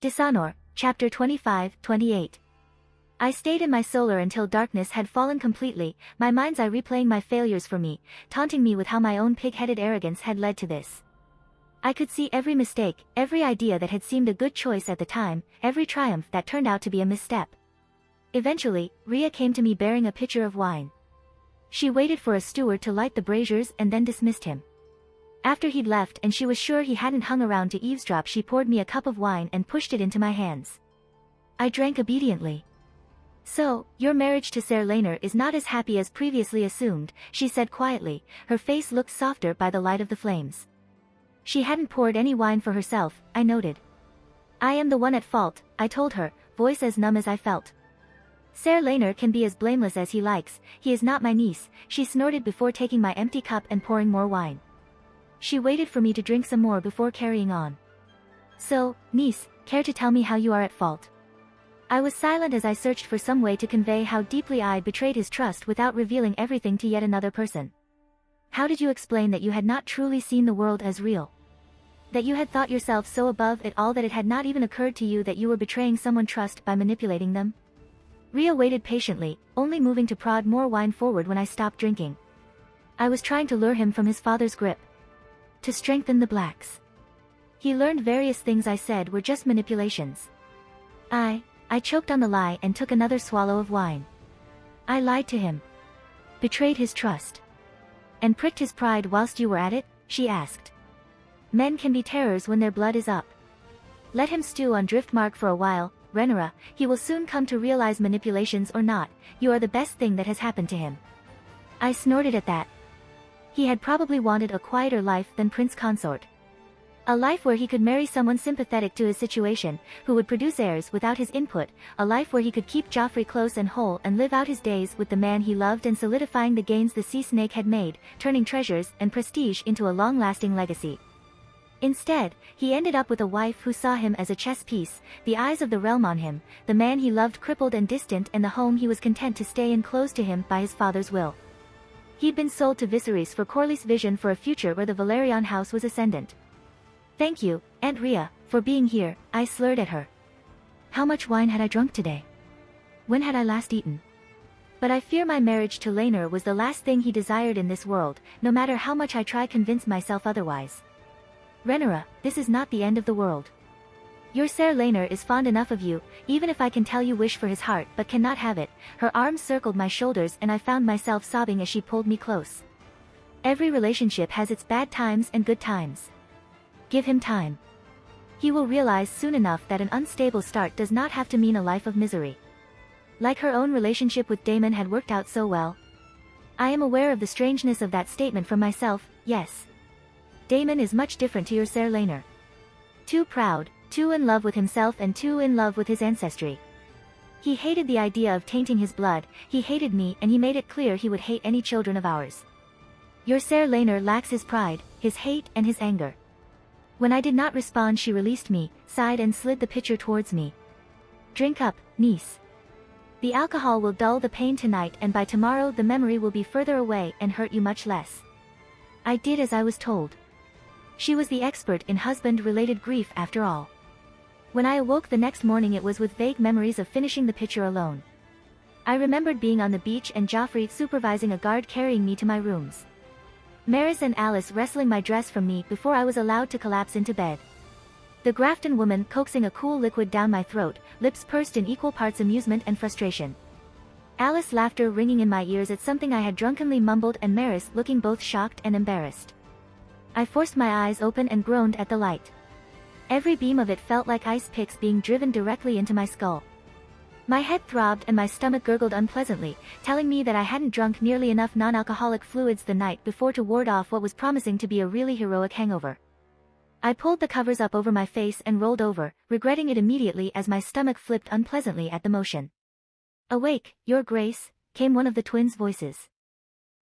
Dishonor, Chapter 25-28. I stayed in my solar until darkness had fallen completely, my mind's eye replaying my failures for me, taunting me with how my own pig-headed arrogance had led to this. I could see every mistake, every idea that had seemed a good choice at the time, every triumph that turned out to be a misstep. Eventually, Ria came to me bearing a pitcher of wine. She waited for a steward to light the braziers and then dismissed him. After he'd left and she was sure he hadn't hung around to eavesdrop, she poured me a cup of wine and pushed it into my hands. I drank obediently. "So, your marriage to Ser Laner is not as happy as previously assumed," she said quietly, her face looked softer by the light of the flames. She hadn't poured any wine for herself, I noted. "I am the one at fault," I told her, voice as numb as I felt. "Ser Laner can be as blameless as he likes, he is not my niece," she snorted before taking my empty cup and pouring more wine. She waited for me to drink some more before carrying on. "So, niece, care to tell me how you are at fault?" I was silent as I searched for some way to convey how deeply I'd betrayed his trust without revealing everything to yet another person. "How did you explain that you had not truly seen the world as real? That you had thought yourself so above it all that it had not even occurred to you that you were betraying someone's trust by manipulating them?" Ria waited patiently, only moving to prod more wine forward when I stopped drinking. "I was trying to lure him from his father's grip. To strengthen the blacks. He learned various things I said were just manipulations. I choked on the lie and took another swallow of wine. I lied to him. Betrayed his trust. And pricked his pride whilst you were at it?" she asked. "Men can be terrors when their blood is up. Let him stew on Driftmark for a while, Rhaenyra, he will soon come to realize manipulations or not, you are the best thing that has happened to him." I snorted at that. He had probably wanted a quieter life than Prince Consort. A life where he could marry someone sympathetic to his situation, who would produce heirs without his input, a life where he could keep Joffrey close and whole and live out his days with the man he loved and solidifying the gains the Sea Snake had made, turning treasures and prestige into a long-lasting legacy. Instead, he ended up with a wife who saw him as a chess piece, the eyes of the realm on him, the man he loved crippled and distant, and the home he was content to stay in close to him by his father's will. He'd been sold to Viserys for Corlys' vision for a future where the Valerion house was ascendant. "Thank you, Aunt Ria, for being here," I slurred at her. How much wine had I drunk today? When had I last eaten? But I fear my marriage to Laenor was the last thing he desired in this world, no matter how much I try convince myself otherwise. "Rhaenyra, this is not the end of the world. Your Ser Laenor is fond enough of you, even if I can tell you wish for his heart but cannot have it." Her arms circled my shoulders and I found myself sobbing as she pulled me close. "Every relationship has its bad times and good times. Give him time. He will realize soon enough that an unstable start does not have to mean a life of misery." Like her own relationship with Daemon had worked out so well. I am aware of the strangeness of that statement from myself, yes. Daemon is much different to your Ser Laenor. Too proud, too in love with himself and too in love with his ancestry. He hated the idea of tainting his blood, he hated me and he made it clear he would hate any children of ours. Your Ser Laenor lacks his pride, his hate and his anger. When I did not respond she released me, sighed and slid the pitcher towards me. "Drink up, niece. The alcohol will dull the pain tonight and by tomorrow the memory will be further away and hurt you much less." I did as I was told. She was the expert in husband-related grief after all. When I awoke the next morning it was with vague memories of finishing the pitcher alone. I remembered being on the beach and Joffrey supervising a guard carrying me to my rooms. Maris and Alice wrestling my dress from me before I was allowed to collapse into bed. The Grafton woman coaxing a cool liquid down my throat, lips pursed in equal parts amusement and frustration. Alice's laughter ringing in my ears at something I had drunkenly mumbled and Maris looking both shocked and embarrassed. I forced my eyes open and groaned at the light. Every beam of it felt like ice picks being driven directly into my skull. My head throbbed and my stomach gurgled unpleasantly, telling me that I hadn't drunk nearly enough non-alcoholic fluids the night before to ward off what was promising to be a really heroic hangover. I pulled the covers up over my face and rolled over, regretting it immediately as my stomach flipped unpleasantly at the motion. "Awake, Your Grace," came one of the twins' voices.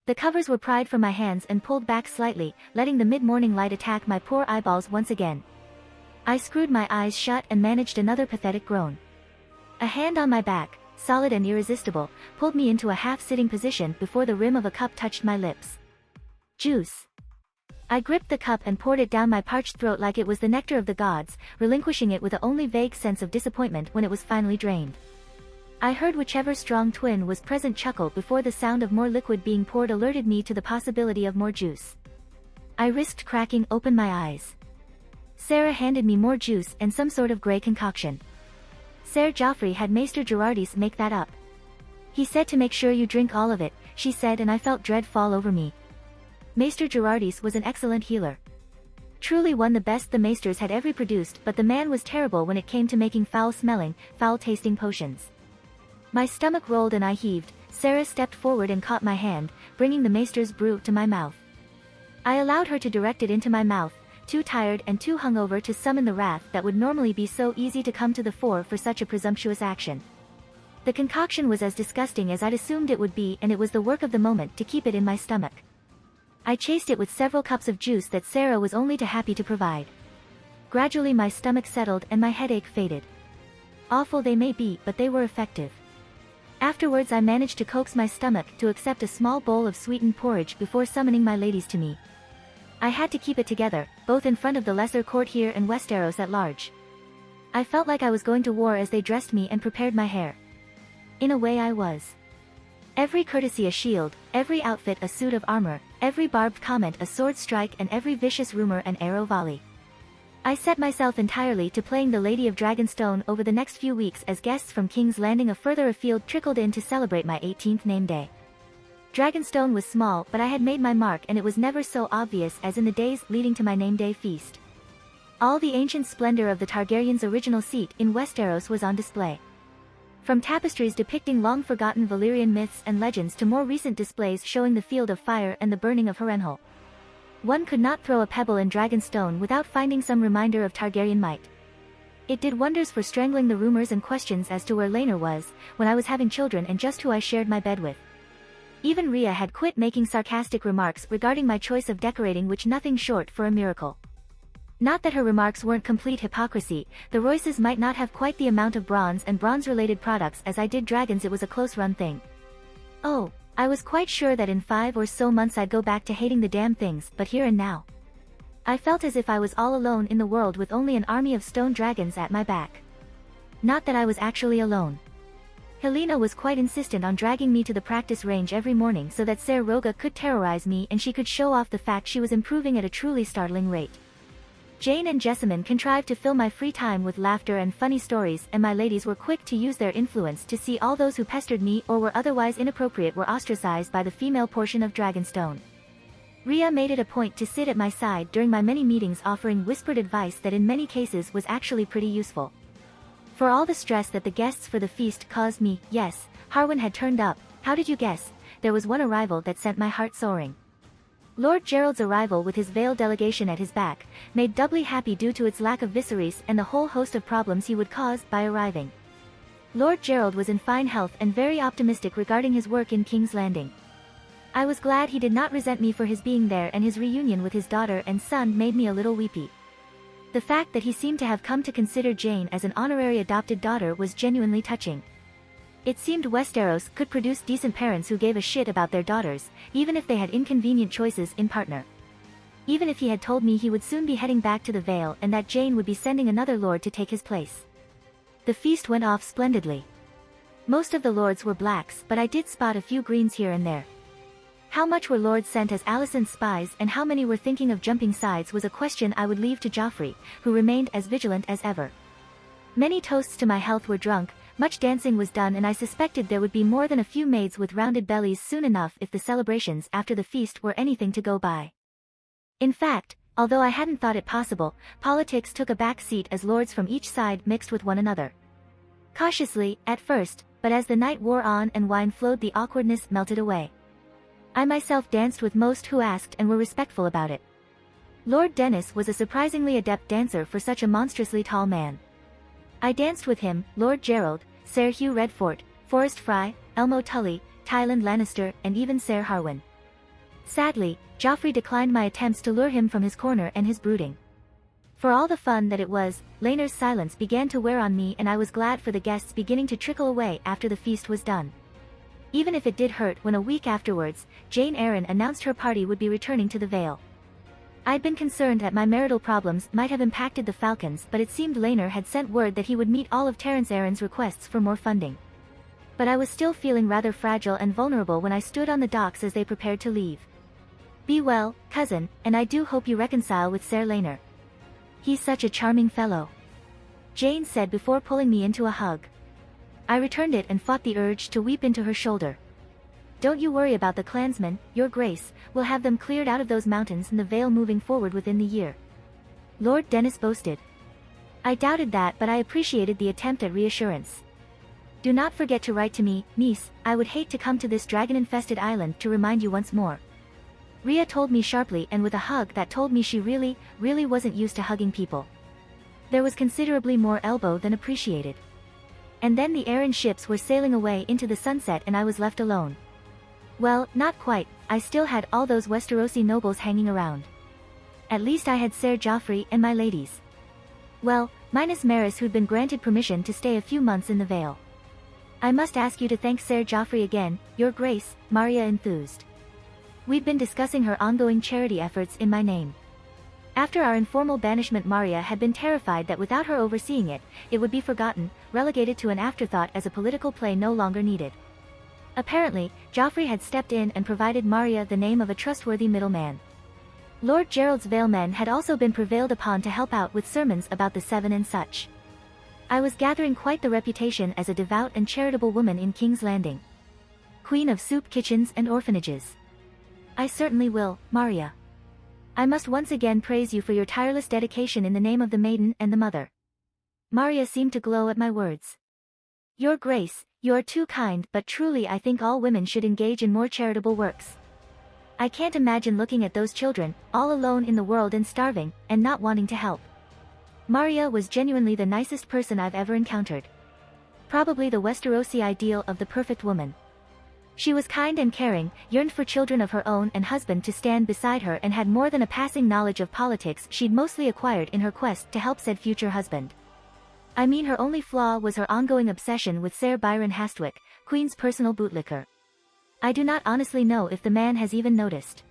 The covers were pried from my hands and pulled back slightly, letting the mid-morning light attack my poor eyeballs once again. I screwed my eyes shut and managed another pathetic groan. A hand on my back, solid and irresistible, pulled me into a half-sitting position before the rim of a cup touched my lips. "Juice." I gripped the cup and poured it down my parched throat like it was the nectar of the gods, relinquishing it with a only vague sense of disappointment when it was finally drained. I heard whichever strong twin was present chuckle before the sound of more liquid being poured alerted me to the possibility of more juice. I risked cracking open my eyes. Sarah handed me more juice and some sort of grey concoction. Ser Joffrey had Maester Gerardis make that up. He said to make sure you drink all of it, she said, and I felt dread fall over me. Maester Gerardis was an excellent healer. Truly one the best the maesters had ever produced, but the man was terrible when it came to making foul-smelling, foul-tasting potions. My stomach rolled and I heaved. Sarah stepped forward and caught my hand, bringing the maester's brew to my mouth. I allowed her to direct it into my mouth, too tired and too hungover to summon the wrath that would normally be so easy to come to the fore for such a presumptuous action. The concoction was as disgusting as I'd assumed it would be, and it was the work of the moment to keep it in my stomach. I chased it with several cups of juice that Sarah was only too happy to provide. Gradually my stomach settled and my headache faded. Awful they may be, but they were effective. Afterwards I managed to coax my stomach to accept a small bowl of sweetened porridge before summoning my ladies to me. I had to keep it together, both in front of the lesser court here and Westeros at large. I felt like I was going to war as they dressed me and prepared my hair. In a way I was. Every courtesy a shield, every outfit a suit of armor, every barbed comment a sword strike, and every vicious rumor an arrow volley. I set myself entirely to playing the Lady of Dragonstone over the next few weeks as guests from King's Landing further afield trickled in to celebrate my 18th name day. Dragonstone was small, but I had made my mark, and it was never so obvious as in the days leading to my name day feast. All the ancient splendor of the Targaryens' original seat in Westeros was on display. From tapestries depicting long-forgotten Valyrian myths and legends to more recent displays showing the Field of Fire and the burning of Harrenhal. One could not throw a pebble in Dragonstone without finding some reminder of Targaryen might. It did wonders for strangling the rumors and questions as to where Laenor was, when I was having children, and just who I shared my bed with. Even Rhea had quit making sarcastic remarks regarding my choice of decorating, which nothing short for a miracle. Not that her remarks weren't complete hypocrisy, the Royces might not have quite the amount of bronze and bronze-related products as I did dragons. It was a close-run thing. Oh, I was quite sure that in 5 or so months I'd go back to hating the damn things, but here and now. I felt as if I was all alone in the world with only an army of stone dragons at my back. Not that I was actually alone. Helena was quite insistent on dragging me to the practice range every morning so that Ser Roga could terrorize me and she could show off the fact she was improving at a truly startling rate. Jane and Jessamine contrived to fill my free time with laughter and funny stories, and my ladies were quick to use their influence to see all those who pestered me or were otherwise inappropriate were ostracized by the female portion of Dragonstone. Rhea made it a point to sit at my side during my many meetings, offering whispered advice that in many cases was actually pretty useful. For all the stress that the guests for the feast caused me, yes, Harwin had turned up. How did you guess? There was one arrival that sent my heart soaring. Lord Gerald's arrival with his Vale delegation at his back, made doubly happy due to its lack of Viserys and the whole host of problems he would cause by arriving. Lord Gerald was in fine health and very optimistic regarding his work in King's Landing. I was glad he did not resent me for his being there, and his reunion with his daughter and son made me a little weepy. The fact that he seemed to have come to consider Jane as an honorary adopted daughter was genuinely touching. It seemed Westeros could produce decent parents who gave a shit about their daughters, even if they had inconvenient choices in partner. Even if he had told me he would soon be heading back to the Vale and that Jane would be sending another lord to take his place. The feast went off splendidly. Most of the lords were blacks, but I did spot a few greens here and there. How much were lords sent as Alicent's spies and how many were thinking of jumping sides was a question I would leave to Joffrey, who remained as vigilant as ever. Many toasts to my health were drunk, much dancing was done, and I suspected there would be more than a few maids with rounded bellies soon enough if the celebrations after the feast were anything to go by. In fact, although I hadn't thought it possible, politics took a back seat as lords from each side mixed with one another. Cautiously, at first, but as the night wore on and wine flowed, the awkwardness melted away. I myself danced with most who asked and were respectful about it. Lord Dennis was a surprisingly adept dancer for such a monstrously tall man. I danced with him, Lord Gerald, Ser Hugh Redfort, Forrest Fry, Elmo Tully, Tyland Lannister, and even Ser Harwin. Sadly, Joffrey declined my attempts to lure him from his corner and his brooding. For all the fun that it was, Laenor's silence began to wear on me, and I was glad for the guests beginning to trickle away after the feast was done. Even if it did hurt when a week afterwards, Jane Eyre announced her party would be returning to the Vale. I'd been concerned that my marital problems might have impacted the Falcons, but it seemed Laner had sent word that he would meet all of Terrence Aaron's requests for more funding. But I was still feeling rather fragile and vulnerable when I stood on the docks as they prepared to leave. Be well, cousin, and I do hope you reconcile with Sir Laner. He's such a charming fellow. Jane said before pulling me into a hug. I returned it and fought the urge to weep into her shoulder. Don't you worry about the clansmen, your grace, we'll have them cleared out of those mountains and the Vale moving forward within the year. Lord Dennis boasted. I doubted that, but I appreciated the attempt at reassurance. Do not forget to write to me, niece, I would hate to come to this dragon-infested island to remind you once more. Rhea told me sharply and with a hug that told me she really wasn't used to hugging people. There was considerably more elbow than appreciated. And then the Aaron ships were sailing away into the sunset and I was left alone. Well, not quite, I still had all those Westerosi nobles hanging around. At least I had Ser Joffrey and my ladies. Well, minus Maris, who'd been granted permission to stay a few months in the Vale. I must ask you to thank Ser Joffrey again, your grace, Maria enthused. We'd been discussing her ongoing charity efforts in my name. After our informal banishment, Maria had been terrified that without her overseeing it, it would be forgotten, relegated to an afterthought as a political play no longer needed. Apparently, Joffrey had stepped in and provided Maria the name of a trustworthy middleman. Lord Gerald's Vale men had also been prevailed upon to help out with sermons about the Seven and such. I was gathering quite the reputation as a devout and charitable woman in King's Landing. Queen of soup kitchens and orphanages. I certainly will, Maria. I must once again praise you for your tireless dedication in the name of the maiden and the mother. Maria seemed to glow at my words. Your grace, you are too kind, but truly I think all women should engage in more charitable works. I can't imagine looking at those children, all alone in the world and starving, and not wanting to help. Maria was genuinely the nicest person I've ever encountered. Probably the Westerosi ideal of the perfect woman. She was kind and caring, yearned for children of her own and husband to stand beside her, and had more than a passing knowledge of politics she'd mostly acquired in her quest to help said future husband. I mean, her only flaw was her ongoing obsession with Ser Byron Hastwick, Queen's personal bootlicker. I do not honestly know if the man has even noticed.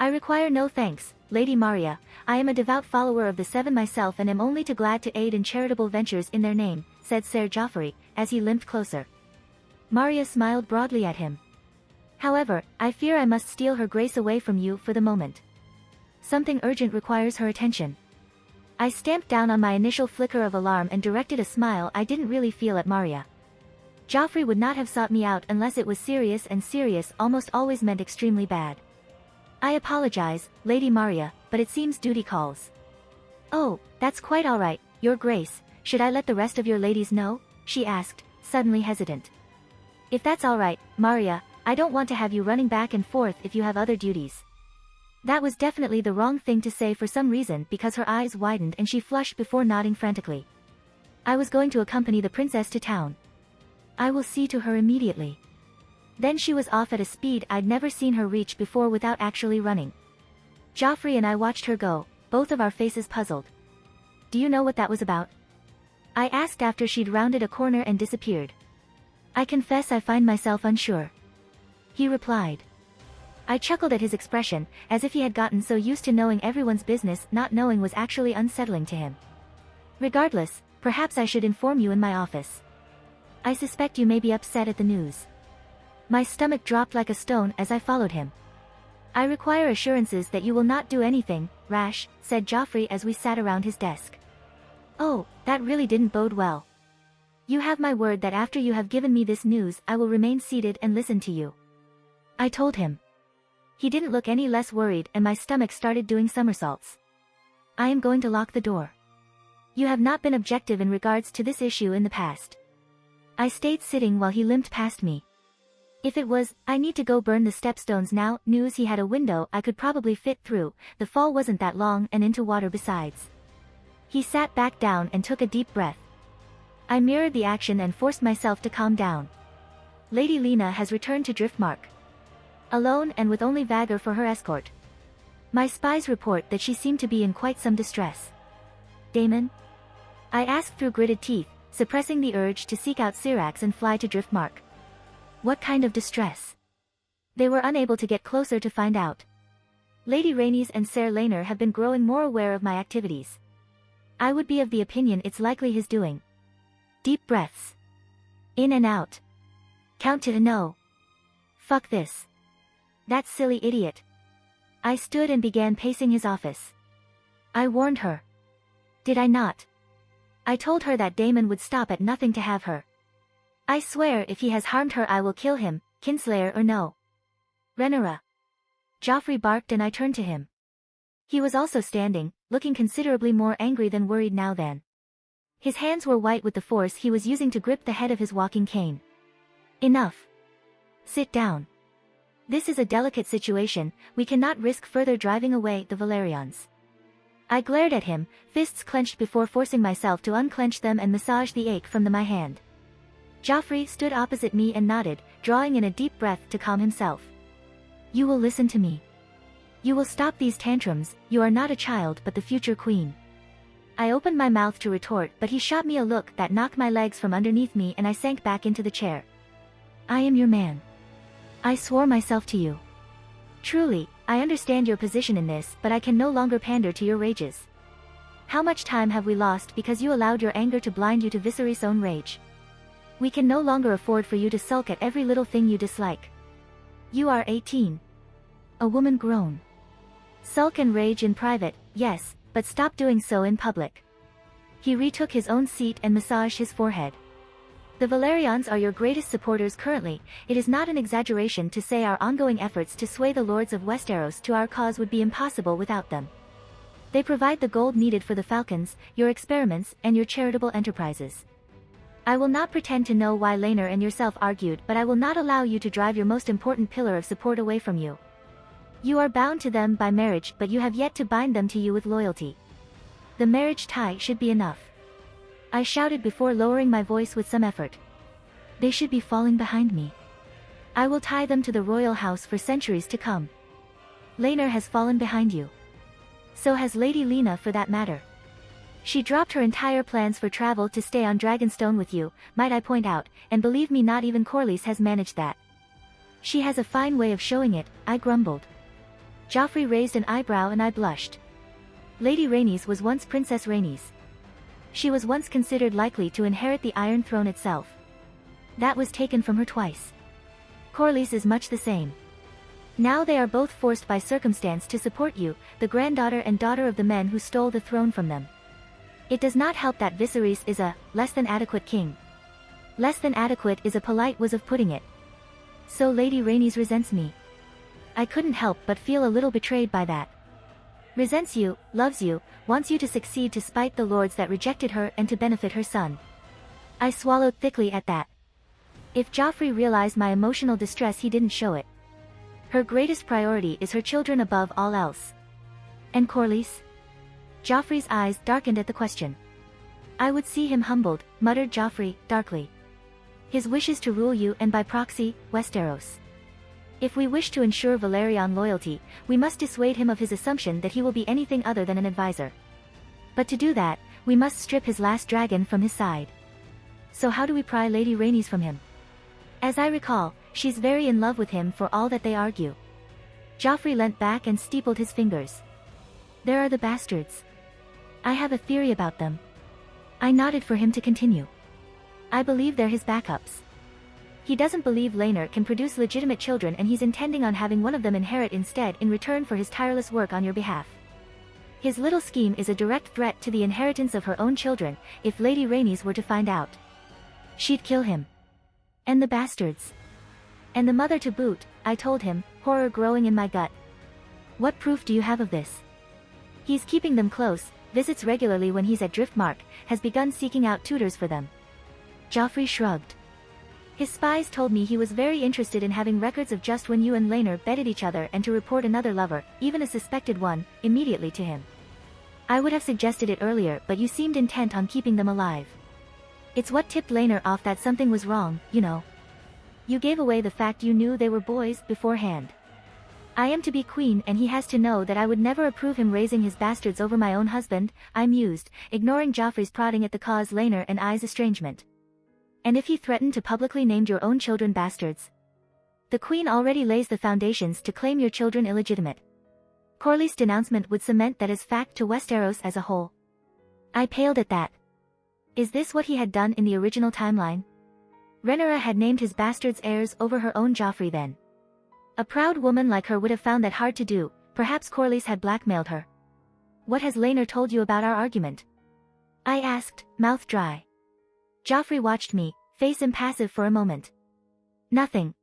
I require no thanks, Lady Maria, I am a devout follower of the Seven myself and am only too glad to aid in charitable ventures in their name, said Ser Joffrey, as he limped closer. Maria smiled broadly at him. However, I fear I must steal her grace away from you for the moment. Something urgent requires her attention. I stamped down on my initial flicker of alarm and directed a smile I didn't really feel at Maria. Joffrey would not have sought me out unless it was serious, and serious almost always meant extremely bad. I apologize, Lady Maria, but it seems duty calls. Oh, that's quite all right, your grace, should I let the rest of your ladies know? She asked, suddenly hesitant. If that's all right, Maria, I don't want to have you running back and forth if you have other duties. That was definitely the wrong thing to say for some reason, because her eyes widened and she flushed before nodding frantically. I was going to accompany the princess to town. I will see to her immediately. Then she was off at a speed I'd never seen her reach before without actually running. Joffrey and I watched her go, both of our faces puzzled. Do you know what that was about? I asked after she'd rounded a corner and disappeared. I confess I find myself unsure. He replied. I chuckled at his expression, as if he had gotten so used to knowing everyone's business, not knowing was actually unsettling to him. Regardless, perhaps I should inform you in my office. I suspect you may be upset at the news. My stomach dropped like a stone as I followed him. I require assurances that you will not do anything rash, said Joffrey as we sat around his desk. Oh, that really didn't bode well. You have my word that after you have given me this news I will remain seated and listen to you. I told him. He didn't look any less worried and my stomach started doing somersaults. I am going to lock the door. You have not been objective in regards to this issue in the past. I stayed sitting while he limped past me. If it was, I need to go burn the stepstones now, news he had a window I could probably fit through, the fall wasn't that long and into water besides. He sat back down and took a deep breath. I mirrored the action and forced myself to calm down. Lady Lena has returned to Driftmark. Alone and with only Vagor for her escort. My spies report that she seemed to be in quite some distress. Daemon? I asked through gritted teeth, suppressing the urge to seek out Syrax and fly to Driftmark. What kind of distress? They were unable to get closer to find out. Lady Rhaenys and Ser Laenor have been growing more aware of my activities. I would be of the opinion it's likely his doing. Deep breaths. In and out. Count to no. Fuck this. That silly idiot. I stood and began pacing his office. I warned her. Did I not? I told her that Daemon would stop at nothing to have her. I swear if he has harmed her I will kill him, Kinslayer or no. Rhaenyra. Joffrey barked and I turned to him. He was also standing, looking considerably more angry than worried now then. His hands were white with the force he was using to grip the head of his walking cane. Enough. Sit down. This is a delicate situation, we cannot risk further driving away the Velaryons. I glared at him, fists clenched before forcing myself to unclench them and massage the ache from my hand. Joffrey stood opposite me and nodded, drawing in a deep breath to calm himself. You will listen to me. You will stop these tantrums, you are not a child but the future queen. I opened my mouth to retort but he shot me a look that knocked my legs from underneath me and I sank back into the chair. I am your man. I swore myself to you. Truly, I understand your position in this but I can no longer pander to your rages. How much time have we lost because you allowed your anger to blind you to Viserys' own rage? We can no longer afford for you to sulk at every little thing you dislike. You are 18. A woman grown. Sulk and rage in private, yes, but stop doing so in public. He retook his own seat and massaged his forehead. The Velaryons are your greatest supporters currently, it is not an exaggeration to say our ongoing efforts to sway the lords of Westeros to our cause would be impossible without them. They provide the gold needed for the Falcons, your experiments, and your charitable enterprises. I will not pretend to know why Laenor and yourself argued but I will not allow you to drive your most important pillar of support away from you. You are bound to them by marriage but you have yet to bind them to you with loyalty. The marriage tie should be enough. I shouted before lowering my voice with some effort. They should be falling behind me. I will tie them to the royal house for centuries to come. Laenor has fallen behind you. So has Lady Lena for that matter. She dropped her entire plans for travel to stay on Dragonstone with you, might I point out, and believe me not even Corlys has managed that. She has a fine way of showing it, I grumbled. Joffrey raised an eyebrow and I blushed. Lady Rhaenys was once Princess Rhaenys. She was once considered likely to inherit the Iron Throne itself. That was taken from her twice. Corlys is much the same. Now they are both forced by circumstance to support you, the granddaughter and daughter of the men who stole the throne from them. It does not help that Viserys is a less than adequate king. Less than adequate is a polite way of putting it. So Lady Rhaenys resents me. I couldn't help but feel a little betrayed by that. Resents you, loves you, wants you to succeed to spite the lords that rejected her and to benefit her son. I swallowed thickly at that. If Joffrey realized my emotional distress he didn't show it. Her greatest priority is her children above all else. And Corlys? Joffrey's eyes darkened at the question. I would see him humbled, muttered Joffrey, darkly. His wishes to rule you and by proxy, Westeros. If we wish to ensure Velaryon loyalty, we must dissuade him of his assumption that he will be anything other than an advisor. But to do that, we must strip his last dragon from his side. So how do we pry Lady Rhaenys from him? As I recall, she's very in love with him for all that they argue. Joffrey leant back and steepled his fingers. There are the bastards. I have a theory about them. I nodded for him to continue. I believe they're his backups. He doesn't believe Laenor can produce legitimate children and he's intending on having one of them inherit instead in return for his tireless work on your behalf. His little scheme is a direct threat to the inheritance of her own children, if Lady Rhaenys were to find out. She'd kill him. And the bastards. And the mother to boot, I told him, horror growing in my gut. What proof do you have of this? He's keeping them close, visits regularly when he's at Driftmark, has begun seeking out tutors for them. Joffrey shrugged. His spies told me he was very interested in having records of just when you and Laenor bedded each other and to report another lover, even a suspected one, immediately to him. I would have suggested it earlier but you seemed intent on keeping them alive. It's what tipped Laenor off that something was wrong, you know. You gave away the fact you knew they were boys beforehand. I am to be queen and he has to know that I would never approve him raising his bastards over my own husband, I mused, ignoring Joffrey's prodding at the cause Laenor and I's estrangement. And if he threatened to publicly name your own children bastards? The queen already lays the foundations to claim your children illegitimate. Corlys' denouncement would cement that as fact to Westeros as a whole. I paled at that. Is this what he had done in the original timeline? Rhaenyra had named his bastards heirs over her own Joffrey then. A proud woman like her would have found that hard to do. Perhaps Corlys had blackmailed her. What has Laenor told you about our argument? I asked, mouth dry. Joffrey watched me, face impassive for a moment. Nothing.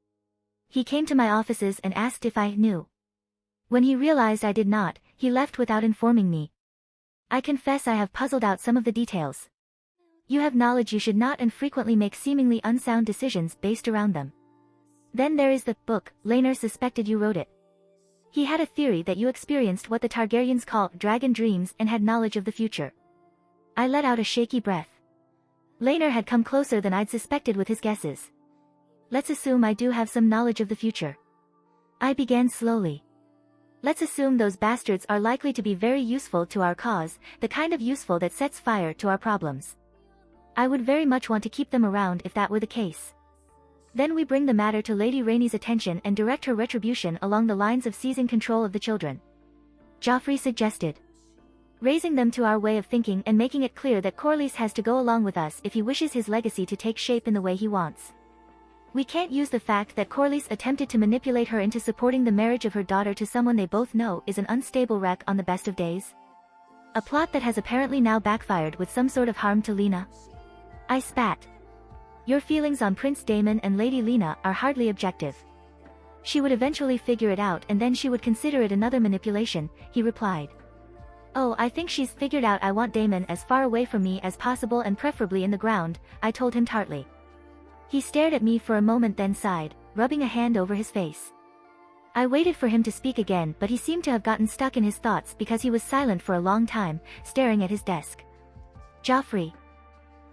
He came to my offices and asked if I knew. When he realized I did not, he left without informing me. I confess I have puzzled out some of the details. You have knowledge you should not and frequently make seemingly unsound decisions based around them. Then there is the book. Laenor suspected you wrote it. He had a theory that you experienced what the Targaryens call dragon dreams and had knowledge of the future. I let out a shaky breath. Laenor had come closer than I'd suspected with his guesses. Let's assume I do have some knowledge of the future. I began slowly. Let's assume those bastards are likely to be very useful to our cause, the kind of useful that sets fire to our problems. I would very much want to keep them around if that were the case. Then we bring the matter to Lady Rhaenys' attention and direct her retribution along the lines of seizing control of the children. Joffrey suggested. Raising them to our way of thinking and making it clear that Corlys has to go along with us if he wishes his legacy to take shape in the way he wants. We can't use the fact that Corlys attempted to manipulate her into supporting the marriage of her daughter to someone they both know is an unstable wreck on the best of days. A plot that has apparently now backfired with some sort of harm to Lena. I spat. Your feelings on Prince Daemon and Lady Lena are hardly objective. She would eventually figure it out and then she would consider it another manipulation, he replied. Oh, I think she's figured out I want Daemon as far away from me as possible and preferably in the ground, I told him tartly. He stared at me for a moment then sighed, rubbing a hand over his face. I waited for him to speak again but he seemed to have gotten stuck in his thoughts because he was silent for a long time, staring at his desk. Joffrey.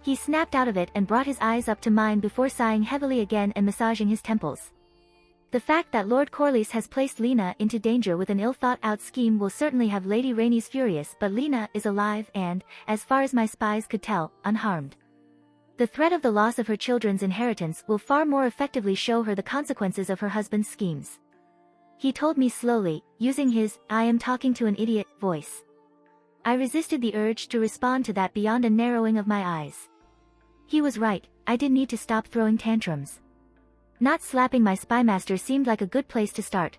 He snapped out of it and brought his eyes up to mine before sighing heavily again and massaging his temples. The fact that Lord Corlys has placed Lena into danger with an ill-thought-out scheme will certainly have Lady Rhaenys furious, but Lena is alive and, as far as my spies could tell, unharmed. The threat of the loss of her children's inheritance will far more effectively show her the consequences of her husband's schemes. He told me slowly, using his, I am talking to an idiot, voice. I resisted the urge to respond to that beyond a narrowing of my eyes. He was right, I did need to stop throwing tantrums. Not slapping my spymaster seemed like a good place to start.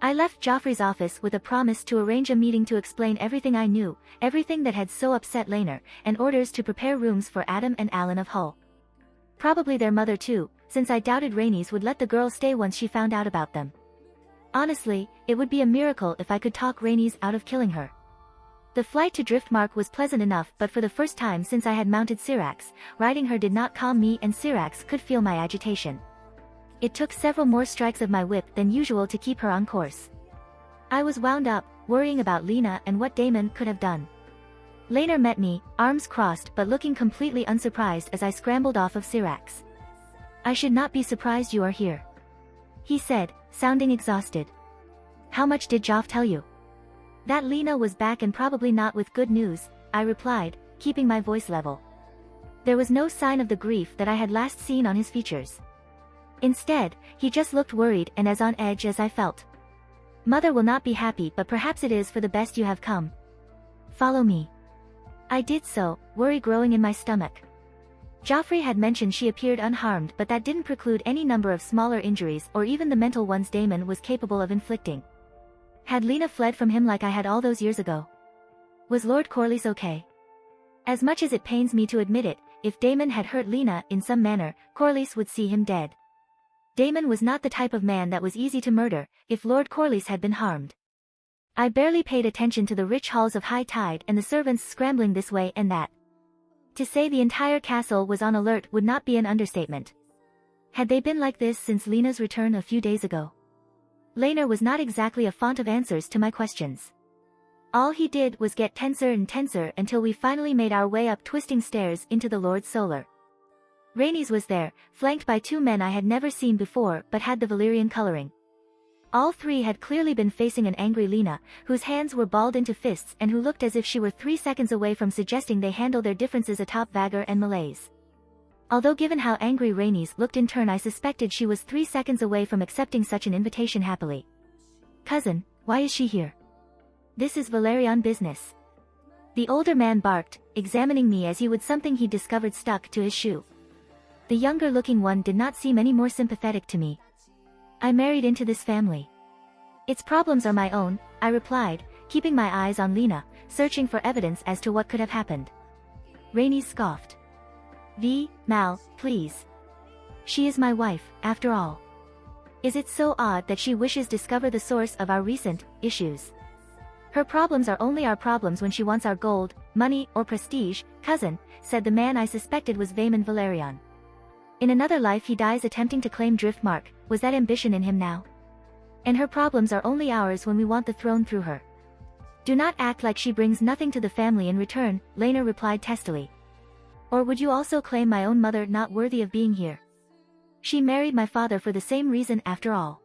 I left Joffrey's office with a promise to arrange a meeting to explain everything I knew, everything that had so upset Laenor, and orders to prepare rooms for Adam and Alan of Hull. Probably their mother too, since I doubted Rhaenys would let the girl stay once she found out about them. Honestly, it would be a miracle if I could talk Rhaenys out of killing her. The flight to Driftmark was pleasant enough, but for the first time since I had mounted Syrax, riding her did not calm me and Syrax could feel my agitation. It took several more strikes of my whip than usual to keep her on course. I was wound up, worrying about Lena and what Daemon could have done. Laenor met me, arms crossed but looking completely unsurprised as I scrambled off of Syrax. I should not be surprised you are here, he said, sounding exhausted. How much did Joff tell you? That Lena was back and probably not with good news, I replied, keeping my voice level. There was no sign of the grief that I had last seen on his features. Instead, he just looked worried and as on edge as I felt. Mother will not be happy, but perhaps it is for the best you have come. Follow me. I did so, worry growing in my stomach. Joffrey had mentioned she appeared unharmed, but that didn't preclude any number of smaller injuries or even the mental ones Daemon was capable of inflicting. Had Lena fled from him like I had all those years ago? Was Lord Corlys okay? As much as it pains me to admit it, if Daemon had hurt Lena in some manner, Corlys would see him dead. Daemon was not the type of man that was easy to murder, if Lord Corlys had been harmed. I barely paid attention to the rich halls of high tide and the servants scrambling this way and that. To say the entire castle was on alert would not be an understatement. Had they been like this since Lena's return a few days ago? Laenor was not exactly a font of answers to my questions. All he did was get tenser and tenser until we finally made our way up twisting stairs into the Lord Solar. Rhaenys was there, flanked by two men I had never seen before but had the Valyrian coloring. All three had clearly been facing an angry Lena, whose hands were balled into fists and who looked as if she were 3 seconds away from suggesting they handle their differences atop Vhagar and Malaise. Although given how angry Rhaenys looked in turn, I suspected she was 3 seconds away from accepting such an invitation happily. Cousin, why is she here? This is Valerian business. The older man barked, examining me as he would something he'd discovered stuck to his shoe. The younger-looking one did not seem any more sympathetic to me. I married into this family. Its problems are my own, I replied, keeping my eyes on Lena, searching for evidence as to what could have happened. Rainey scoffed. Mal, please. She is my wife, after all. Is it so odd that she wishes to discover the source of our recent issues? Her problems are only our problems when she wants our gold, money, or prestige, cousin, said the man I suspected was Vayman Valerian. In another life he dies attempting to claim Driftmark, was that ambition in him now? And her problems are only ours when we want the throne through her. Do not act like she brings nothing to the family in return, Lena replied testily. Or would you also claim my own mother not worthy of being here? She married my father for the same reason after all.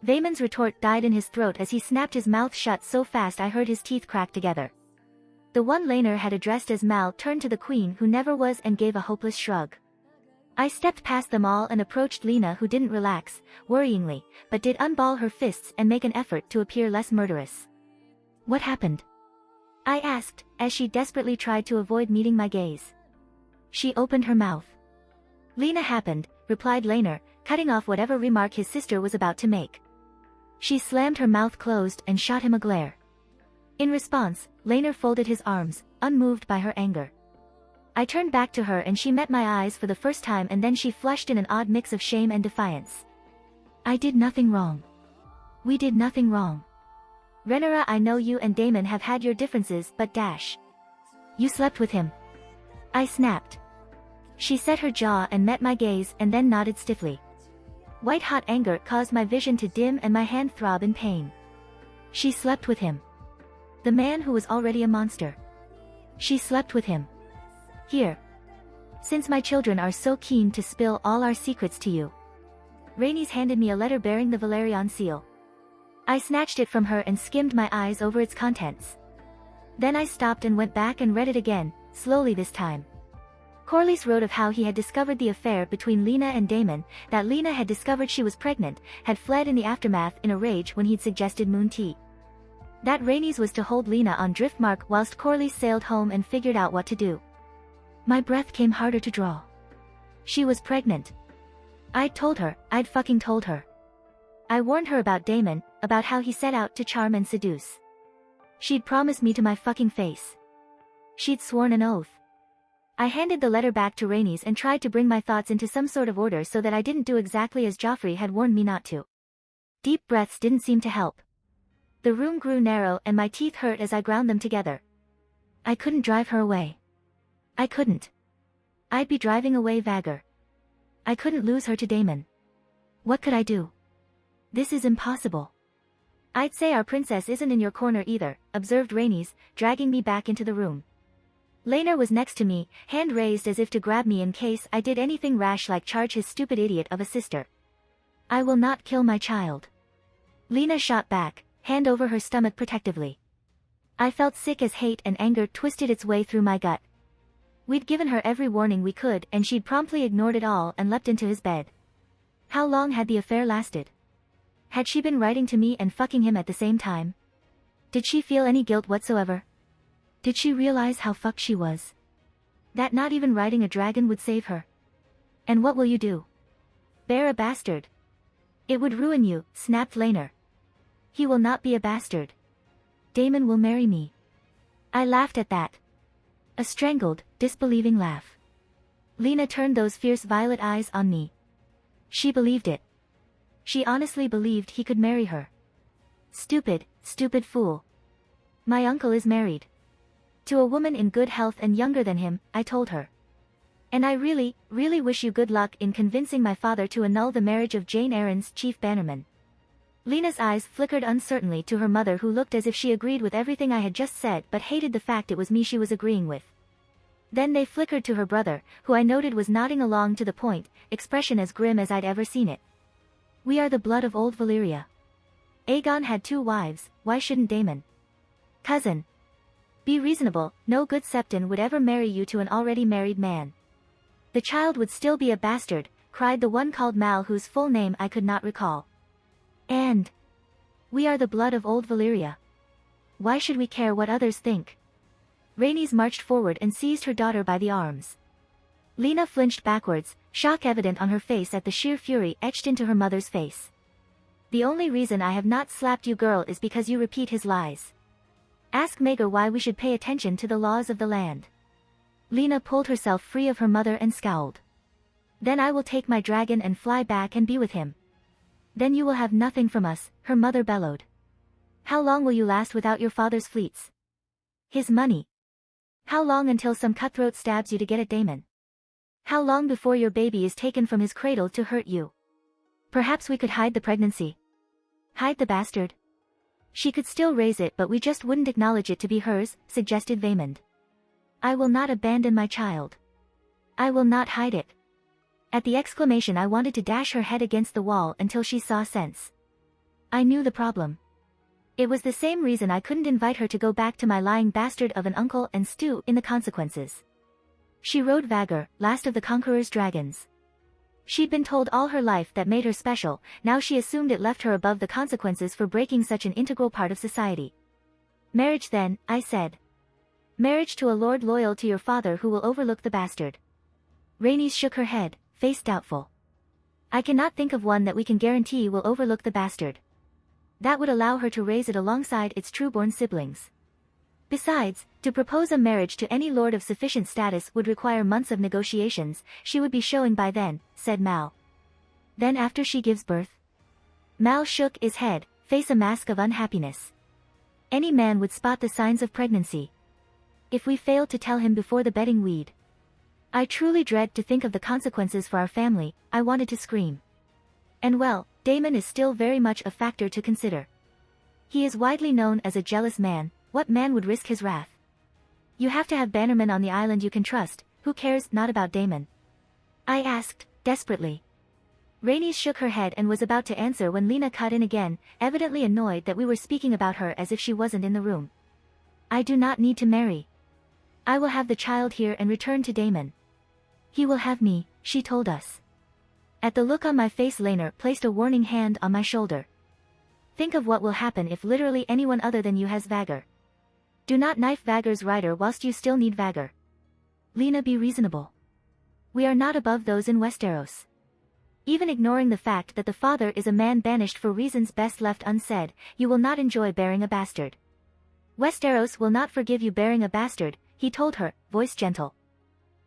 Vayman's retort died in his throat as he snapped his mouth shut so fast I heard his teeth crack together. The one Lena had addressed as Mal turned to the queen who never was and gave a hopeless shrug. I stepped past them all and approached Lena who didn't relax, worryingly, but did unball her fists and make an effort to appear less murderous. What happened? I asked, as she desperately tried to avoid meeting my gaze. She opened her mouth. Lena happened, replied Lena, cutting off whatever remark his sister was about to make. She slammed her mouth closed and shot him a glare. In response, Lena folded his arms, unmoved by her anger. I turned back to her and she met my eyes for the first time and then she flushed in an odd mix of shame and defiance. I did nothing wrong. We did nothing wrong. Rhaenyra, I know you and Daemon have had your differences but you slept with him. I snapped. She set her jaw and met my gaze and then nodded stiffly. White-hot anger caused my vision to dim and my hand throb in pain. She slept with him. The man who was already a monster. She slept with him. Here. Since my children are so keen to spill all our secrets to you. Rhaenys handed me a letter bearing the Valerian seal. I snatched it from her and skimmed my eyes over its contents. Then I stopped and went back and read it again, slowly this time. Corlys wrote of how he had discovered the affair between Lena and Daemon, that Lena had discovered she was pregnant, had fled in the aftermath in a rage when he'd suggested moon tea. That Rhaenys was to hold Lena on Driftmark whilst Corlys sailed home and figured out what to do. My breath came harder to draw. She was pregnant. I'd fucking told her. I warned her about Daemon, about how he set out to charm and seduce. She'd promised me to my fucking face. She'd sworn an oath. I handed the letter back to Rhaenys and tried to bring my thoughts into some sort of order so that I didn't do exactly as Joffrey had warned me not to. Deep breaths didn't seem to help. The room grew narrow and my teeth hurt as I ground them together. I couldn't drive her away. I couldn't. I'd be driving away Vhagar. I couldn't lose her to Daemon. What could I do? This is impossible. I'd say our princess isn't in your corner either, observed Rhaenys, dragging me back into the room. Laenor was next to me, hand raised as if to grab me in case I did anything rash like charge his stupid idiot of a sister. I will not kill my child. Lena shot back, hand over her stomach protectively. I felt sick as hate and anger twisted its way through my gut. We'd given her every warning we could and she'd promptly ignored it all and leapt into his bed. How long had the affair lasted? Had she been writing to me and fucking him at the same time? Did she feel any guilt whatsoever? Did she realize how fucked she was? That not even riding a dragon would save her? And what will you do? Bear a bastard? It would ruin you, snapped Laenor. He will not be a bastard. Daemon will marry me. I laughed at that. A strangled, disbelieving laugh. Lena turned those fierce violet eyes on me. She believed it. She honestly believed he could marry her. Stupid, stupid fool. My uncle is married. To a woman in good health and younger than him, I told her. And I really, really wish you good luck in convincing my father to annul the marriage of Jane Eyre's chief bannerman. Lena's eyes flickered uncertainly to her mother who looked as if she agreed with everything I had just said but hated the fact it was me she was agreeing with. Then they flickered to her brother, who I noted was nodding along to the point, expression as grim as I'd ever seen it. We are the blood of old Valyria. Aegon had 2 wives, why shouldn't Daemon? Cousin. Be reasonable, no good Septon would ever marry you to an already married man. The child would still be a bastard, cried the one called Mal whose full name I could not recall. And we are the blood of old Valyria. why should we care what others think? Rhaenys marched forward and seized her daughter by the arms. Lena flinched backwards, shock evident on her face at the sheer fury etched into her mother's face. The only reason I have not slapped you, girl, is because you repeat his lies. Ask Maegor why we should pay attention to the laws of the land. Lena pulled herself free of her mother and scowled. Then I will take my dragon and fly back and be with him. Then you will have nothing from us, her mother bellowed. How long will you last without your father's fleets? His money. How long until some cutthroat stabs you to get at Daemon? How long before your baby is taken from his cradle to hurt you? Perhaps we could hide the pregnancy. Hide the bastard. She could still raise it, but we just wouldn't acknowledge it to be hers, suggested Vaemond. I will not abandon my child. I will not hide it. At the exclamation I wanted to dash her head against the wall until she saw sense. I knew the problem. It was the same reason I couldn't invite her to go back to my lying bastard of an uncle and stew in the consequences. She rode Vhagar, last of the Conqueror's dragons. She'd been told all her life that made her special, now she assumed it left her above the consequences for breaking such an integral part of society. Marriage then, I said. Marriage to a lord loyal to your father who will overlook the bastard. Rhaenys shook her head, face doubtful. I cannot think of one that we can guarantee will overlook the bastard. That would allow her to raise it alongside its trueborn siblings. Besides, to propose a marriage to any lord of sufficient status would require months of negotiations, she would be showing by then, said Mal. Then after she gives birth? Mal shook his head, face a mask of unhappiness. Any man would spot the signs of pregnancy. If we failed to tell him before the bedding weed. I truly dread to think of the consequences for our family, I wanted to scream. And well, Daemon is still very much a factor to consider. He is widely known as a jealous man. What man would risk his wrath? You have to have bannermen on the island you can trust, who cares not about Daemon? I asked, desperately. Rhaenys shook her head and was about to answer when Lena cut in again, evidently annoyed that we were speaking about her as if she wasn't in the room. I do not need to marry. I will have the child here and return to Daemon. He will have me, she told us. At the look on my face, Laenor placed a warning hand on my shoulder. Think of what will happen if literally anyone other than you has Vhagar. Do not knife Vhagar's rider whilst you still need Vhagar. Lena, be reasonable. We are not above those in Westeros. Even ignoring the fact that the father is a man banished for reasons best left unsaid, you will not enjoy bearing a bastard. Westeros will not forgive you bearing a bastard, he told her, voice gentle.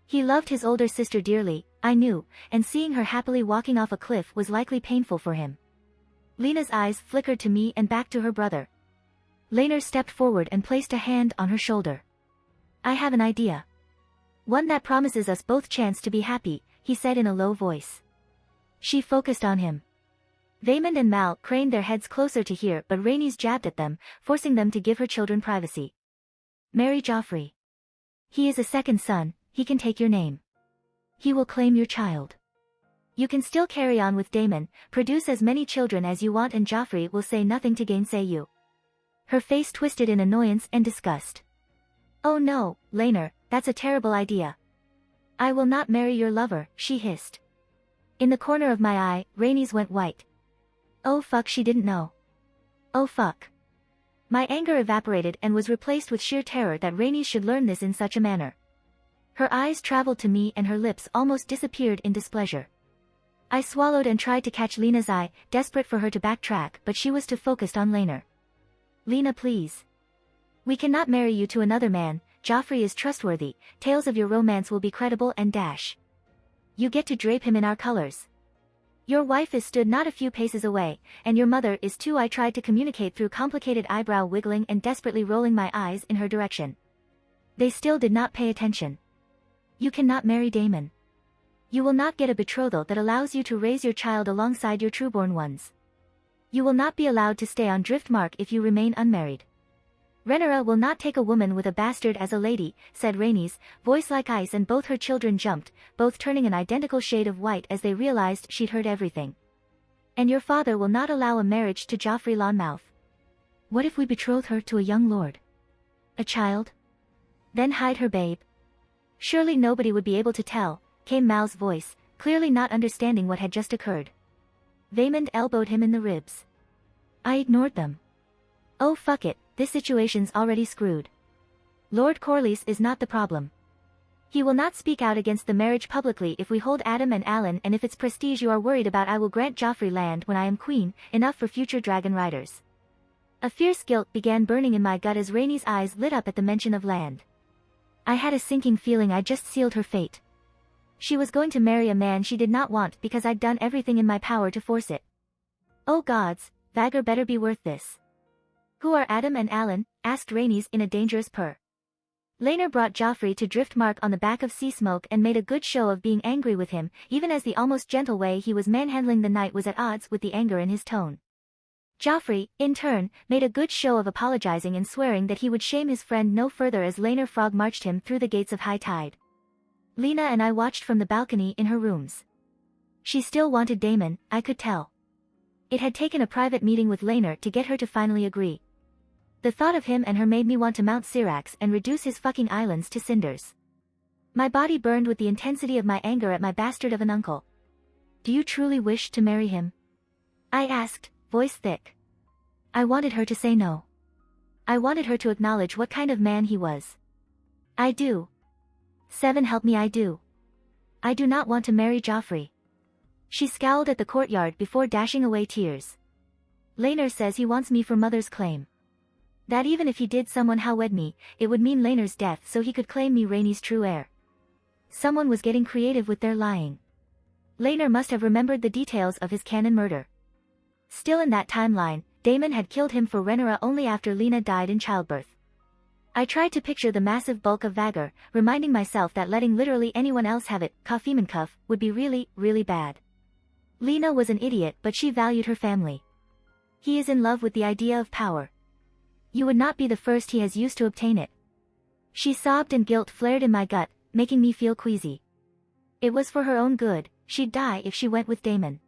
He loved his older sister dearly, I knew, and seeing her happily walking off a cliff was likely painful for him. Lena's eyes flickered to me and back to her brother. Laenor stepped forward and placed a hand on her shoulder. I have an idea. One that promises us both chance to be happy, he said in a low voice. She focused on him. Vaemond and Mal craned their heads closer to hear, but Rhaenys jabbed at them, forcing them to give her children privacy. Marry Joffrey. He is a second son, he can take your name. He will claim your child. You can still carry on with Daemon, produce as many children as you want, and Joffrey will say nothing to gainsay you. Her face twisted in annoyance and disgust. Oh no, Laenor, that's a terrible idea. I will not marry your lover, she hissed. In the corner of my eye, Rhaenys went white. Oh fuck, she didn't know. Oh fuck. My anger evaporated and was replaced with sheer terror that Rhaenys should learn this in such a manner. Her eyes traveled to me and her lips almost disappeared in displeasure. I swallowed and tried to catch Lena's eye, desperate for her to backtrack, but she was too focused on Laenor. Lena, please. We cannot marry you to another man, Joffrey is trustworthy, tales of your romance will be credible and dash. You get to drape him in our colors. Your wife is stood not a few paces away, and your mother is too. I tried to communicate through complicated eyebrow wiggling and desperately rolling my eyes in her direction. They still did not pay attention. You cannot marry Daemon. You will not get a betrothal that allows you to raise your child alongside your trueborn ones. You will not be allowed to stay on Driftmark if you remain unmarried. Rhaenyra will not take a woman with a bastard as a lady, said Rhaenys, voice like ice, and both her children jumped, both turning an identical shade of white as they realized she'd heard everything. And your father will not allow a marriage to Joffrey Lonmouth. What if we betroth her to a young lord? A child? Then hide her, babe. Surely nobody would be able to tell, came Mal's voice, clearly not understanding what had just occurred. Vaemond elbowed him in the ribs. I ignored them. Oh fuck it, this situation's already screwed. Lord Corlys is not the problem. He will not speak out against the marriage publicly if we hold Adam and Alan, and if it's prestige you are worried about, I will grant Joffrey land when I am queen, enough for future dragon riders. A fierce guilt began burning in my gut as Rhaenys' eyes lit up at the mention of land. I had a sinking feeling I'd just sealed her fate. She was going to marry a man she did not want because I'd done everything in my power to force it. Oh gods, Vhagar better be worth this. Who are Adam and Alan? Asked Rhaenys in a dangerous purr. Laenor brought Joffrey to Driftmark on the back of Sea Smoke and made a good show of being angry with him, even as the almost gentle way he was manhandling the knight was at odds with the anger in his tone. Joffrey, in turn, made a good show of apologizing and swearing that he would shame his friend no further as Laenor Frog marched him through the gates of high tide. Lena and I watched from the balcony in her rooms. She still wanted Daemon, I could tell. It had taken a private meeting with Laenor to get her to finally agree. The thought of him and her made me want to mount Syrax and reduce his fucking islands to cinders. My body burned with the intensity of my anger at my bastard of an uncle. Do you truly wish to marry him? I asked, voice thick. I wanted her to say no. I wanted her to acknowledge what kind of man he was. I do. 7 help me, I do. I do not want to marry Joffrey. She scowled at the courtyard before dashing away tears. Laenor says he wants me for mother's claim. That even if he did someone how wed me, it would mean Laenor's death so he could claim me Rhaenys' true heir. Someone was getting creative with their lying. Laenor must have remembered the details of his canon murder. Still in that timeline, Daemon had killed him for Rhaenyra only after Lena died in childbirth. I tried to picture the massive bulk of Vhagar, reminding myself that letting literally anyone else have it, Cuff, would be really, really bad. Lena was an idiot, but she valued her family. He is in love with the idea of power. You would not be the first he has used to obtain it. She sobbed and guilt flared in my gut, making me feel queasy. It was for her own good, she'd die if she went with Daemon.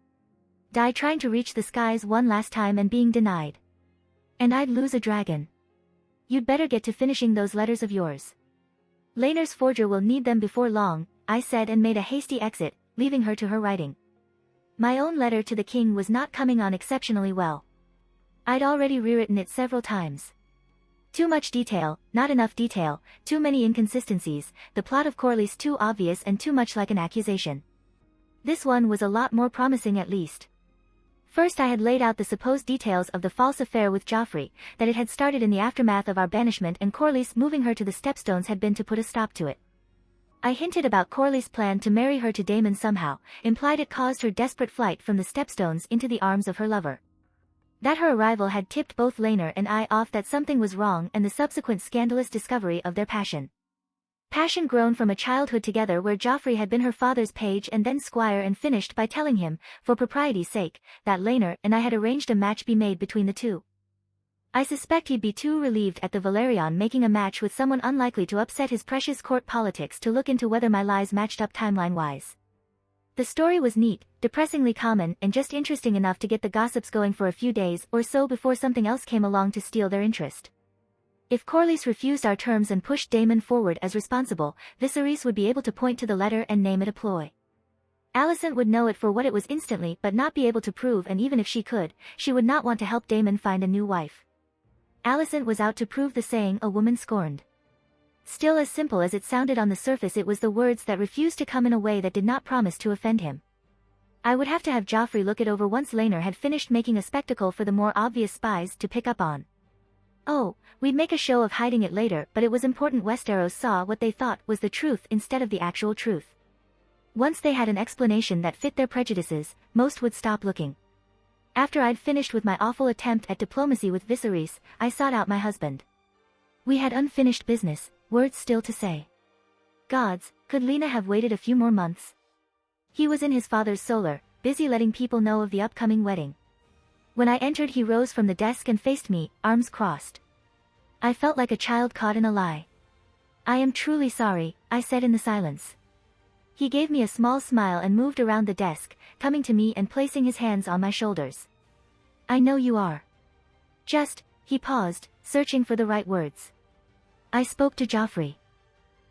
Die trying to reach the skies one last time and being denied. And I'd lose a dragon. You'd better get to finishing those letters of yours. Laenor's forger will need them before long, I said and made a hasty exit, leaving her to her writing. My own letter to the king was not coming on exceptionally well. I'd already rewritten it several times. Too much detail, not enough detail, too many inconsistencies, the plot of Corlys too obvious and too much like an accusation. This one was a lot more promising at least. First I had laid out the supposed details of the false affair with Joffrey, that it had started in the aftermath of our banishment and Corlys moving her to the Stepstones had been to put a stop to it. I hinted about Corlys' plan to marry her to Daemon somehow, implied it caused her desperate flight from the Stepstones into the arms of her lover. That her arrival had tipped both Laenor and I off that something was wrong and the subsequent scandalous discovery of their passion. Passion grown from a childhood together where Joffrey had been her father's page and then squire and finished by telling him, for propriety's sake, that Laenor and I had arranged a match be made between the two. I suspect he'd be too relieved at the Valerion making a match with someone unlikely to upset his precious court politics to look into whether my lies matched up timeline-wise. The story was neat, depressingly common and just interesting enough to get the gossips going for a few days or so before something else came along to steal their interest. If Corlys refused our terms and pushed Daemon forward as responsible, Viserys would be able to point to the letter and name it a ploy. Alicent would know it for what it was instantly but not be able to prove, and even if she could, she would not want to help Daemon find a new wife. Alicent was out to prove the saying a woman scorned. Still, as simple as it sounded on the surface, it was the words that refused to come in a way that did not promise to offend him. I would have to have Joffrey look it over once Laenor had finished making a spectacle for the more obvious spies to pick up on. Oh, we'd make a show of hiding it later, but it was important Westeros saw what they thought was the truth instead of the actual truth. Once they had an explanation that fit their prejudices, most would stop looking. After I'd finished with my awful attempt at diplomacy with Viserys, I sought out my husband. We had unfinished business, words still to say. Gods, could Lena have waited a few more months? He was in his father's solar, busy letting people know of the upcoming wedding. When I entered, he rose from the desk and faced me, arms crossed. I felt like a child caught in a lie. I am truly sorry, I said in the silence. He gave me a small smile and moved around the desk, coming to me and placing his hands on my shoulders. I know you are. He paused, searching for the right words. I spoke to Joffrey.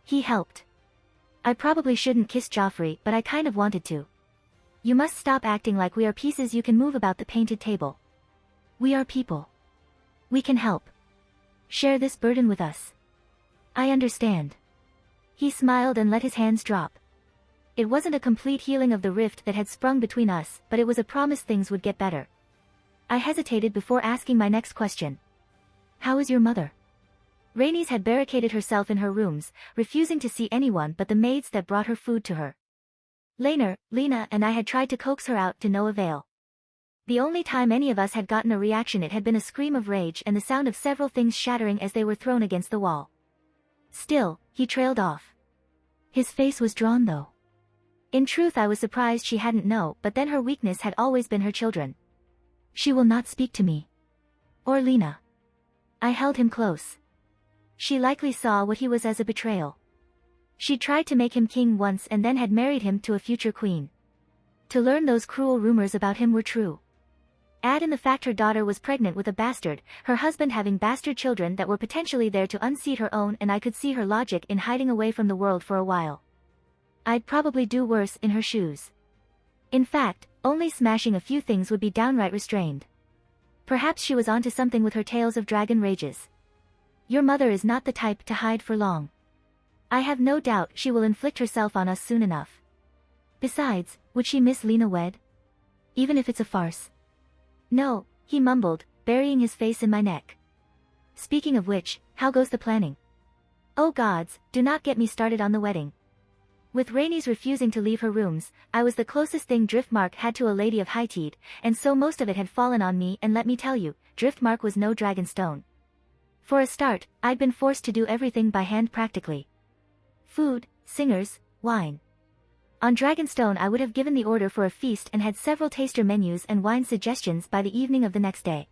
He helped. I probably shouldn't kiss Joffrey, but I kind of wanted to. You must stop acting like we are pieces you can move about the painted table. We are people. We can help. Share this burden with us. I understand. He smiled and let his hands drop. It wasn't a complete healing of the rift that had sprung between us, but it was a promise things would get better. I hesitated before asking my next question. How is your mother? Rhaenys had barricaded herself in her rooms, refusing to see anyone but the maids that brought her food to her. Laenor, Lena and I had tried to coax her out to no avail. The only time any of us had gotten a reaction it had been a scream of rage and the sound of several things shattering as they were thrown against the wall. Still, he trailed off. His face was drawn though. In truth I was surprised she hadn't known, but then her weakness had always been her children. She will not speak to me. Or Lena. I held him close. She likely saw what he was as a betrayal. She tried to make him king once and then had married him to a future queen. To learn those cruel rumors about him were true. Add in the fact her daughter was pregnant with a bastard, her husband having bastard children that were potentially there to unseat her own, and I could see her logic in hiding away from the world for a while. I'd probably do worse in her shoes. In fact, only smashing a few things would be downright restrained. Perhaps she was onto something with her tales of dragon rages. Your mother is not the type to hide for long. I have no doubt she will inflict herself on us soon enough. Besides, would she miss Lena wed? Even if it's a farce. No, he mumbled, burying his face in my neck. Speaking of which, how goes the planning? Oh gods, do not get me started on the wedding. With Rhaenys refusing to leave her rooms, I was the closest thing Driftmark had to a lady of Hightied, and so most of it had fallen on me, and let me tell you, Driftmark was no Dragonstone. For a start, I'd been forced to do everything by hand practically. Food, singers, wine. On Dragonstone I would have given the order for a feast and had several taster menus and wine suggestions by the evening of the next day.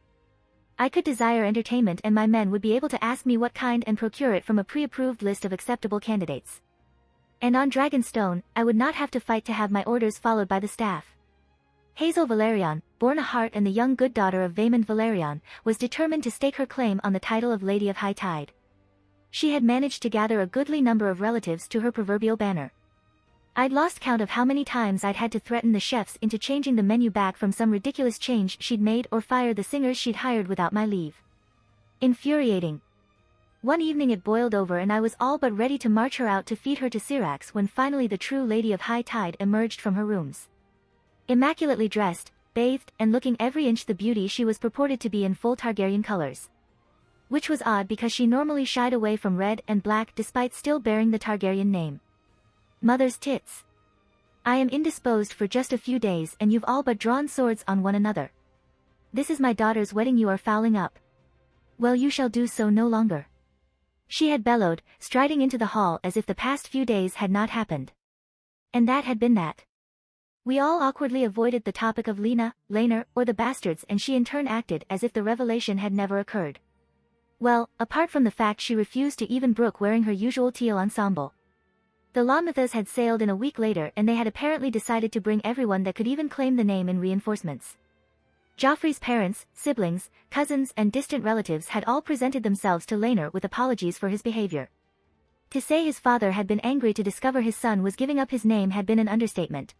I could desire entertainment and my men would be able to ask me what kind and procure it from a pre-approved list of acceptable candidates. And on Dragonstone, I would not have to fight to have my orders followed by the staff. Hazel Valerion, born a Hart and the young good daughter of Vaemond Valerion, was determined to stake her claim on the title of Lady of High Tide. She had managed to gather a goodly number of relatives to her proverbial banner. I'd lost count of how many times I'd had to threaten the chefs into changing the menu back from some ridiculous change she'd made or fire the singers she'd hired without my leave. Infuriating. One evening it boiled over and I was all but ready to march her out to feed her to Syrax when finally the true Lady of High Tide emerged from her rooms. Immaculately dressed, bathed, and looking every inch the beauty she was purported to be in full Targaryen colors. Which was odd because she normally shied away from red and black despite still bearing the Targaryen name. Mother's tits. I am indisposed for just a few days and you've all but drawn swords on one another. This is my daughter's wedding you are fouling up. Well, you shall do so no longer. She had bellowed, striding into the hall as if the past few days had not happened. And that had been that. We all awkwardly avoided the topic of Lena, Laenor, or the bastards and she in turn acted as if the revelation had never occurred. Well, apart from the fact she refused to even brook wearing her usual teal ensemble. The Lonmouths had sailed in a week later and they had apparently decided to bring everyone that could even claim the name in reinforcements. Joffrey's parents, siblings, cousins and distant relatives had all presented themselves to Laenor with apologies for his behavior. To say his father had been angry to discover his son was giving up his name had been an understatement.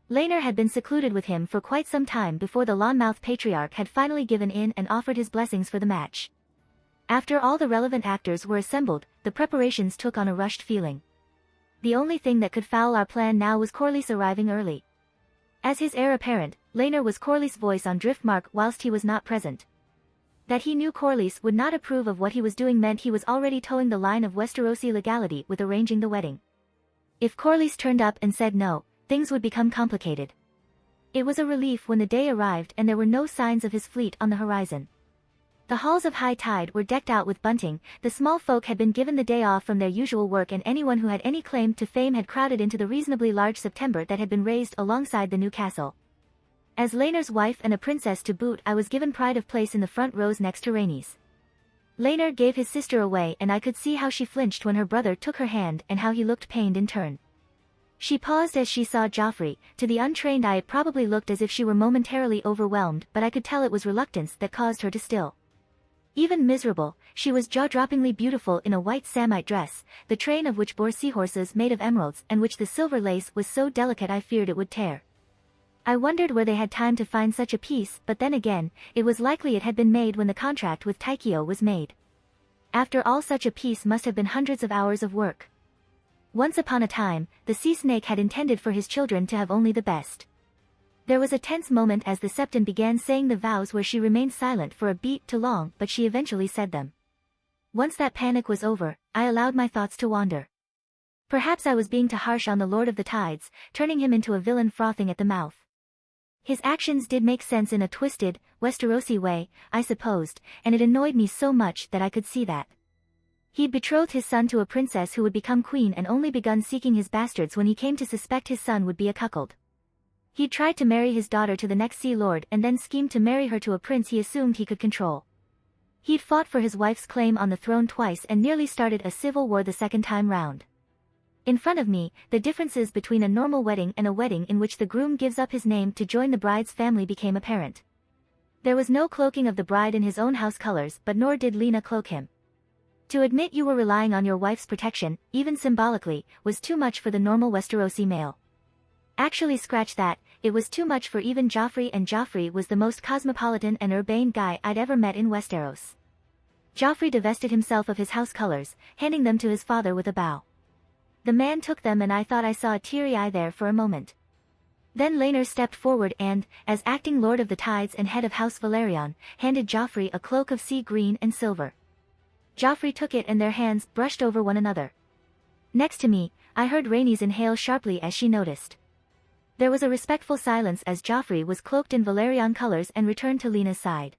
Laenor had been secluded with him for quite some time before the Lonmouth patriarch had finally given in and offered his blessings for the match. After all the relevant actors were assembled, the preparations took on a rushed feeling. The only thing that could foul our plan now was Corlys arriving early. As his heir apparent, Laenor was Corlys' voice on Driftmark whilst he was not present. That he knew Corlys would not approve of what he was doing meant he was already towing the line of Westerosi legality with arranging the wedding. If Corlys turned up and said no, things would become complicated. It was a relief when the day arrived and there were no signs of his fleet on the horizon. The halls of High Tide were decked out with bunting, the small folk had been given the day off from their usual work and anyone who had any claim to fame had crowded into the reasonably large September that had been raised alongside the new castle. As Laenor's wife and a princess to boot I was given pride of place in the front rows next to Rhaenys. Laenor gave his sister away and I could see how she flinched when her brother took her hand and how he looked pained in turn. She paused as she saw Joffrey. To the untrained eye it probably looked as if she were momentarily overwhelmed, but I could tell it was reluctance that caused her to still. Even miserable, she was jaw-droppingly beautiful in a white samite dress, the train of which bore seahorses made of emeralds and which the silver lace was so delicate I feared it would tear. I wondered where they had time to find such a piece, but then again, it was likely it had been made when the contract with Taikio was made. After all, such a piece must have been hundreds of hours of work. Once upon a time, the sea snake had intended for his children to have only the best. There was a tense moment as the septon began saying the vows where she remained silent for a beat too long, but she eventually said them. Once that panic was over, I allowed my thoughts to wander. Perhaps I was being too harsh on the Lord of the Tides, turning him into a villain frothing at the mouth. His actions did make sense in a twisted, Westerosi way, I supposed, and it annoyed me so much that I could see that. He'd betrothed his son to a princess who would become queen and only begun seeking his bastards when he came to suspect his son would be a cuckold. He'd tried to marry his daughter to the next Sea Lord and then schemed to marry her to a prince he assumed he could control. He'd fought for his wife's claim on the throne twice and nearly started a civil war the second time round. In front of me, the differences between a normal wedding and a wedding in which the groom gives up his name to join the bride's family became apparent. There was no cloaking of the bride in his own house colors, but nor did Lena cloak him. To admit you were relying on your wife's protection, even symbolically, was too much for the normal Westerosi male. Actually, scratch that, it was too much for even Joffrey, and Joffrey was the most cosmopolitan and urbane guy I'd ever met in Westeros. Joffrey divested himself of his house colors, handing them to his father with a bow. The man took them and I thought I saw a teary eye there for a moment. Then Laenor stepped forward and, as acting Lord of the Tides and head of House Velaryon, handed Joffrey a cloak of sea green and silver. Joffrey took it and their hands brushed over one another. Next to me, I heard Rhaenys inhale sharply as she noticed. There was a respectful silence as Joffrey was cloaked in Velaryon colors and returned to Lena's side.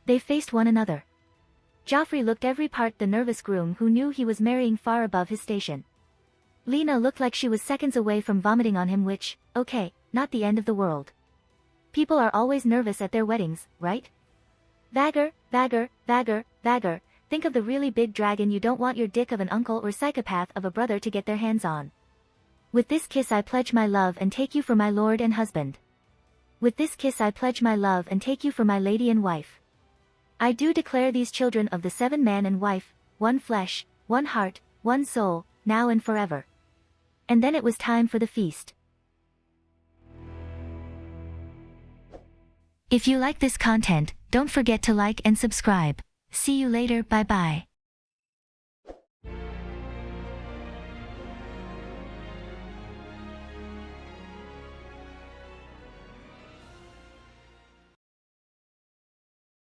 They faced one another. Joffrey looked every part the nervous groom who knew he was marrying far above his station. Lena looked like she was seconds away from vomiting on him, which, okay, not the end of the world. People are always nervous at their weddings, right? Vagger, vagger, vagger, vagger, think of the really big dragon you don't want your dick of an uncle or psychopath of a brother to get their hands on. With this kiss I pledge my love and take you for my lord and husband. With this kiss I pledge my love and take you for my lady and wife. I do declare these children of the 7 man and wife, one flesh, one heart, one soul, now and forever. And then it was time for the feast. If you like this content, don't forget to like and subscribe. See you later, bye bye.